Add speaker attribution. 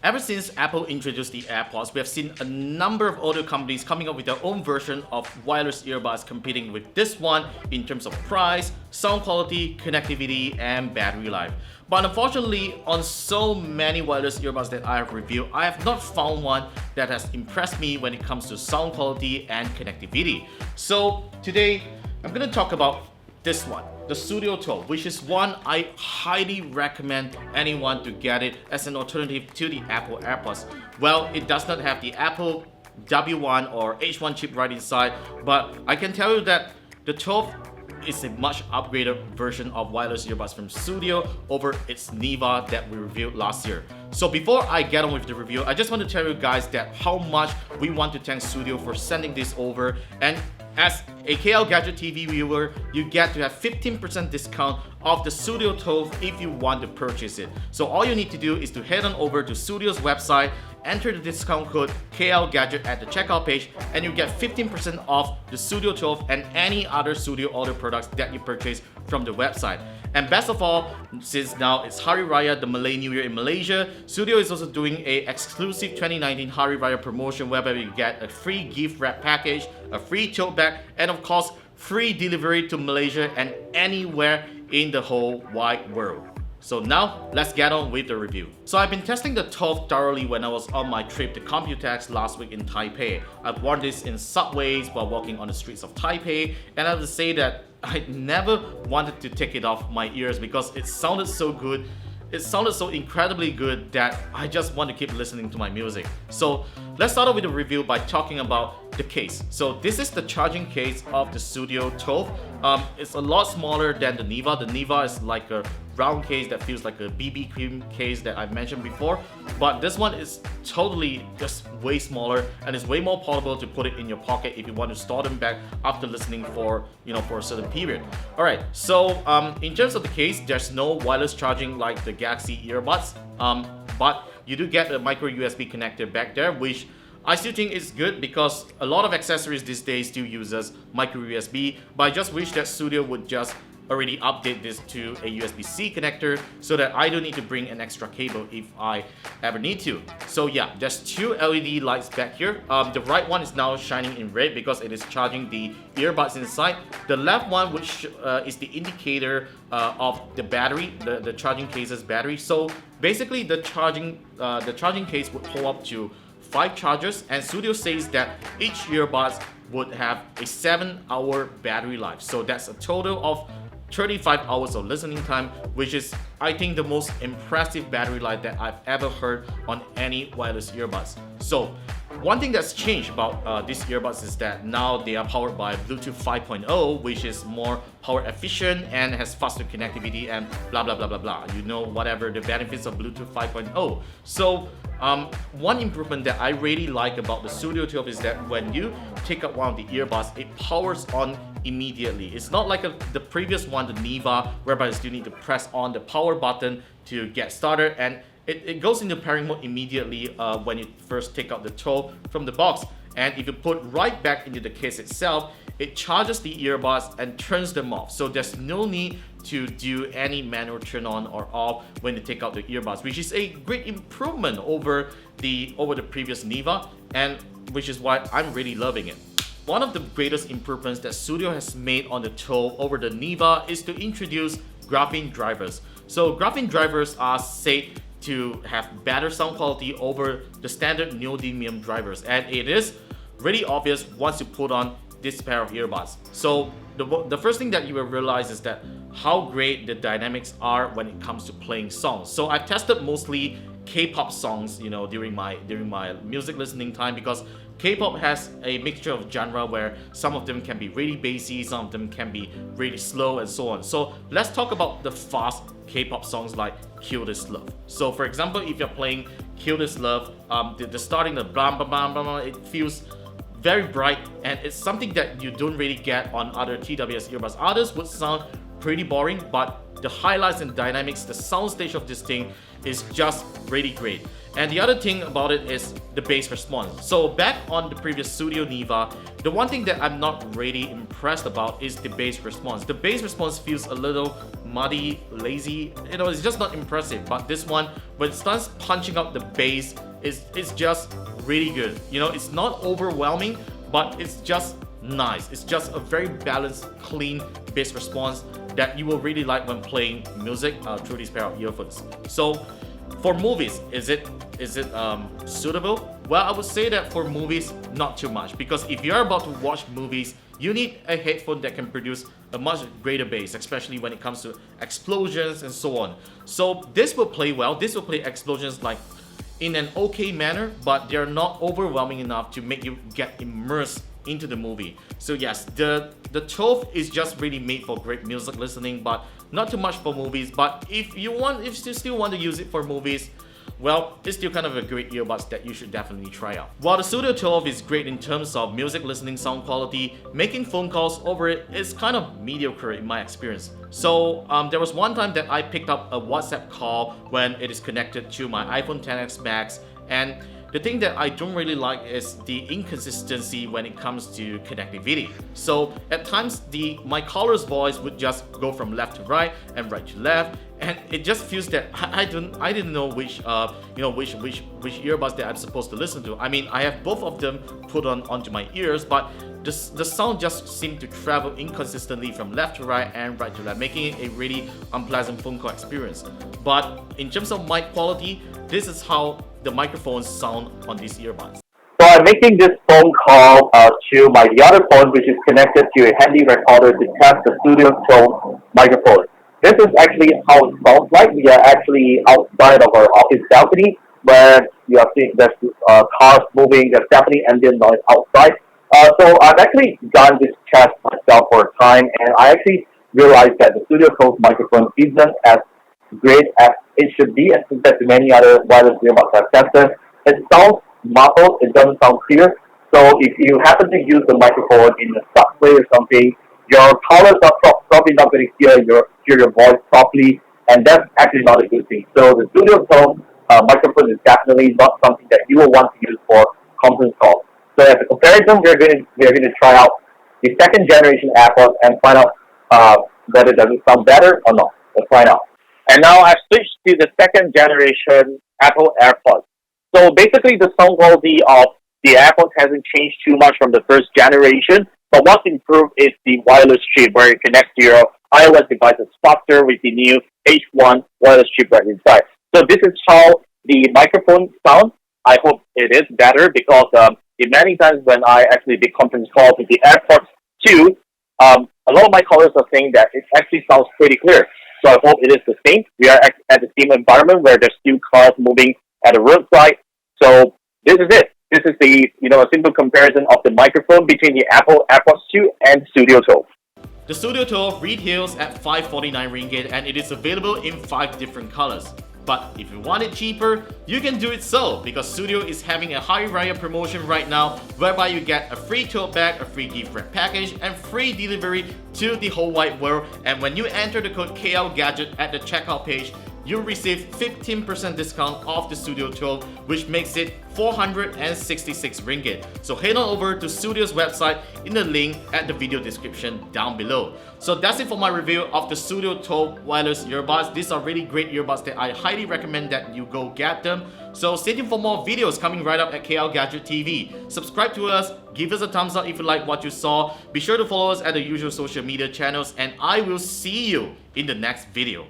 Speaker 1: Ever since Apple introduced the AirPods, we have seen a number of audio companies coming up with their own version of wireless earbuds competing with this one in terms of price, sound quality, connectivity, and battery life. But unfortunately, on so many wireless earbuds that I have reviewed, I have not found one that has impressed me when it comes to sound quality and connectivity. So today, I'm going to talk about this one, the Sudio TOLV, which is one I highly recommend anyone to get it as an alternative to the Apple AirPods. Well, it does not have the Apple W1 or H1 chip right inside, but I can tell you that the TOLV is a much upgraded version of wireless earbuds from Sudio over its Niva that we reviewed last year. So before I get on with the review, I just want to tell you guys that how much we want to thank Sudio for sending this over, and as a KLGadgetTV viewer, you get to have 15% discount off the Sudio TOLV if you want to purchase it. So all you need to do is to head on over to Sudio's website, enter the discount code KLGadget at the checkout page, and you get 15% off the Sudio TOLV and any other Sudio audio products that you purchase from the website. And best of all, since now it's Hari Raya, the Malay New Year in Malaysia, Sudio is also doing a exclusive 2019 Hari Raya promotion whereby you get a free gift wrap package, a free tote bag, and of course, free delivery to Malaysia and anywhere in the whole wide world. So now, let's get on with the review. So I've been testing the TOLV thoroughly when I was on my trip to Computex last week in Taipei. I've worn this in subways while walking on the streets of Taipei, and I have to say that I never wanted to take it off my ears because it sounded so good. It sounded so incredibly good that I just want to keep listening to my music. So let's start off with the review by talking about the case. So this is the charging case of the Sudio TOLV. It's a lot smaller than the Niva. The Niva is like a round case that feels like a BB cream case that I've mentioned before, but this one is totally just way smaller and it's way more portable to put it in your pocket if you want to store them back after listening for a certain period. Alright, so in terms of the case, there's no wireless charging like the Galaxy earbuds, but you do get a micro USB connector back there, which I still think is good because a lot of accessories these days still uses micro USB, but I just wish that Sudio would just already update this to a USB-C connector so that I don't need to bring an extra cable if I ever need to. So yeah, there's two LED lights back here. The right one is now shining in red because it is charging the earbuds inside. The left one, which is the indicator of the battery, the charging case's battery. So basically the charging case would hold up to 5 chargers, and Sudio says that each earbuds would have a 7-hour battery life. So that's a total of 35 hours of listening time, which is, I think, the most impressive battery life that I've ever heard on any wireless earbuds. So one thing that's changed about these earbuds is that now they are powered by Bluetooth 5.0, which is more power efficient and has faster connectivity and blah blah blah blah blah. You know, whatever the benefits of Bluetooth 5.0. So one improvement that I really like about the Sudio TOLV is that when you take out one of the earbuds, it powers on immediately. It's not like the previous one, the Niva, whereby you still need to press on the power button to get started, and it goes into pairing mode immediately when you first take out the TOLV from the box. And if you put right back into the case itself, it charges the earbuds and turns them off. So there's no need to do any manual turn on or off when you take out the earbuds, which is a great improvement over the previous Niva, and which is why I'm really loving it. One of the greatest improvements that Sudio has made on the TOLV over the Niva is to introduce graphene drivers. So graphene drivers are said to have better sound quality over the standard neodymium drivers, and it is really obvious once you put on this pair of earbuds. So the first thing that you will realize is that how great the dynamics are when it comes to playing songs. So I've tested mostly K-pop songs, during my music listening time, because K-pop has a mixture of genre where some of them can be really bassy, some of them can be really slow, and so on. So let's talk about the fast K-pop songs like Kill This Love. So for example, if you're playing Kill This Love, the starting, the blah blah blah blah, it feels very bright, and it's something that you don't really get on other TWS earbuds. Others would sound pretty boring, but the highlights and dynamics, the soundstage of this thing is just really great. And the other thing about it is the bass response. So back on the previous Sudio Niva, the one thing that I'm not really impressed about is the bass response. The bass response feels a little muddy, lazy, it's just not impressive. But this one, when it starts punching out the bass, it's just really good. It's not overwhelming, but it's just nice. It's just a very balanced, clean bass response that you will really like when playing music through these pair of earphones. So for movies, is it suitable? Well, I would say that for movies, not too much, because if you're about to watch movies, you need a headphone that can produce a much greater bass, especially when it comes to explosions and so on. So this will play well. This will play explosions like in an okay manner, but they're not overwhelming enough to make you get immersed into the movie. So yes, the 12 is just really made for great music listening, but not too much for movies. But if you still want to use it for movies, well, it's still kind of a great earbuds that you should definitely try out. While the Sudio 12 is great in terms of music listening sound quality, making phone calls over it is kind of mediocre in my experience. So there was one time that I picked up a WhatsApp call when it is connected to my iPhone XS Max, and the thing that I don't really like is the inconsistency when it comes to connectivity. So at times my caller's voice would just go from left to right and right to left, and it just feels that I didn't know which earbuds that I'm supposed to listen to. I mean, I have both of them put onto my ears, but the sound just seemed to travel inconsistently from left to right and right to left, making it a really unpleasant phone call experience. But in terms of mic quality, this is how the microphones sound on these earbuds.
Speaker 2: So I'm making this phone call to the other phone, which is connected to a handy recorder to test the Sudio TOLV microphone. This is actually how it sounds like. We are actually outside of our office balcony, where you are seeing there's cars moving. There's definitely ambient noise outside. So I've actually done this test myself for a time, and I actually realized that the Sudio TOLV microphone isn't as great as it should be as compared to many other wireless earbuds successors. It sounds muffled, it doesn't sound clear. So if you happen to use the microphone in the subway or something, your callers are probably not going to hear your voice properly, and that's actually not a good thing. So the Sudio TOLV microphone is definitely not something that you will want to use for conference calls. So as a comparison, we're going to try out the second generation AirPods and find out whether does it sound better or not. Let's find out. And now I've switched to the second generation Apple AirPods. So basically the sound quality of the AirPods hasn't changed too much from the first generation, but what's improved is the wireless chip, where it connects to your iOS devices faster with the new H1 wireless chip right inside. So this is how the microphone sounds. I hope it is better, because many times when I actually did conference calls with the AirPods 2, a lot of my callers are saying that it actually sounds pretty clear. So I hope it is the same. We are at the same environment where there's still cars moving at the roadside. So this is it. This is a simple comparison of the microphone between the Apple AirPods 2 and Sudio TOLV.
Speaker 1: The Sudio TOLV retails at 549 ringgit, and it is available in 5 different colors. But if you want it cheaper, you can do it so, because Sudio is having a Hari Raya promotion right now, whereby you get a free tote bag, a free gift wrap package, and free delivery to the whole wide world. And when you enter the code KLGadget at the checkout page, you'll receive 15% discount off the Sudio TOLV, which makes it 466 ringgit. So head on over to Sudio's website in the link at the video description down below. So that's it for my review of the Sudio TOLV wireless earbuds. These are really great earbuds that I highly recommend that you go get them. So stay tuned for more videos coming right up at KLGadgetTV. Subscribe to us, give us a thumbs up if you like what you saw. Be sure to follow us at the usual social media channels, and I will see you in the next video.